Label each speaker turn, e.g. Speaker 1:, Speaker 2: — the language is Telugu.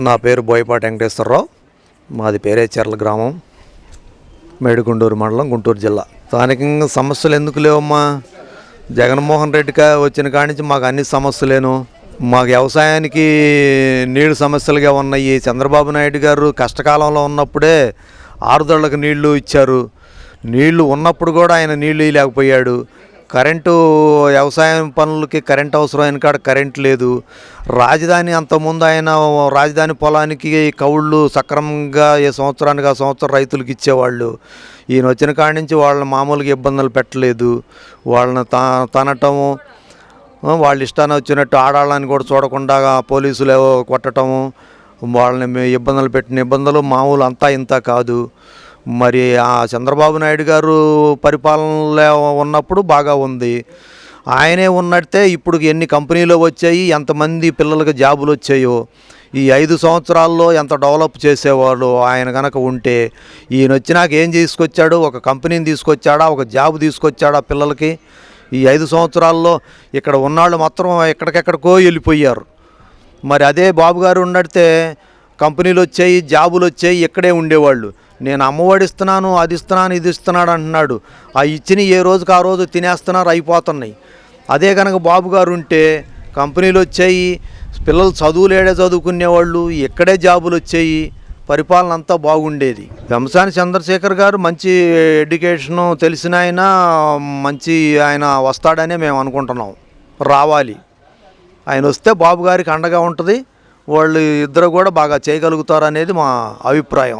Speaker 1: నా పేరు బోయపాటి వెంకటేశ్వరరావు. మాది పేరేచెర్ల గ్రామం, మేడికొండూరు మండలం, గుంటూరు జిల్లా. స్థానికంగా సమస్యలు ఎందుకు లేవమ్మా? జగన్మోహన్ రెడ్డి వచ్చిన కాడి నుంచి మాకు అన్ని సమస్యలేను. మాకు వ్యవసాయానికి నీళ్ళు సమస్యలుగా ఉన్నాయి. చంద్రబాబు నాయుడు గారు కష్టకాలంలో ఉన్నప్పుడే ఆరుదళ్లకు నీళ్లు ఇచ్చారు. నీళ్లు ఉన్నప్పుడు కూడా ఆయన నీళ్ళు ఇవ్వలేకపోయాడు. కరెంటు వ్యవసాయం పనులకి కరెంట్ అవసరమైన కాడ కరెంట్ లేదు. రాజధాని అంతకుముందు ఆయన రాజధాని పొలానికి కౌళ్ళు సక్రమంగా ఏ సంవత్సరానికి ఆ సంవత్సరం రైతులకు ఇచ్చేవాళ్ళు. ఈయన వచ్చిన కాడి నుంచి వాళ్ళని మామూలుగా ఇబ్బందులు పెట్టలేదు. వాళ్ళని తనటము, వాళ్ళ ఇష్టాన్ని వచ్చినట్టు ఆడాలని కూడా చూడకుండా పోలీసులు కొట్టటము, వాళ్ళని ఇబ్బందులు పెట్టిన ఇబ్బందులు మామూలు అంతా ఇంత కాదు. మరి ఆ చంద్రబాబు నాయుడు గారు పరిపాలనలో ఉన్నప్పుడు బాగా ఉంది. ఆయనే ఉన్నట్టే ఇప్పుడు ఎన్ని కంపెనీలు వచ్చాయి, ఎంతమంది పిల్లలకి జాబులు వచ్చాయో. ఈ 5 సంవత్సరాల్లో ఎంత డెవలప్ చేసేవాళ్ళు ఆయన కనుక ఉంటే. ఈయన వచ్చినాక ఏం తీసుకొచ్చాడు? ఒక కంపెనీని తీసుకొచ్చాడా? ఒక జాబ్ తీసుకొచ్చాడా పిల్లలకి? ఈ 5 సంవత్సరాల్లో ఇక్కడ ఉన్నాళ్ళు మాత్రం ఎక్కడికెక్కడికో వెళ్ళిపోయారు. మరి అదే బాబు గారు ఉన్నట్టే కంపెనీలు వచ్చాయి, జాబులు వచ్చాయి, ఇక్కడే ఉండేవాళ్ళు. నేను అమ్మఒడి ఇస్తున్నాను, అది ఇస్తున్నాను, ఇది ఇస్తున్నాడు అంటున్నాడు. ఆ ఇచ్చిన ఏ రోజుకి ఆ రోజు తినేస్తున్నారు, అయిపోతున్నాయి. అదే కనుక బాబు గారు ఉంటే కంపెనీలు వచ్చాయి, పిల్లలు చదువులేడే చదువుకునేవాళ్ళు, ఇక్కడే జాబులు వచ్చాయి, పరిపాలన అంతా బాగుండేది. వెంసాని చంద్రశేఖర్ గారు మంచి ఎడ్యుకేషను తెలిసిన ఆయన, మంచి ఆయన వస్తాడనే మేము అనుకుంటున్నాం. రావాలి, ఆయన వస్తే బాబు గారికి అండగా ఉంటుంది. వాళ్ళు ఇద్దరు కూడా బాగా చేయగలుగుతారు అనేది మా అభిప్రాయం.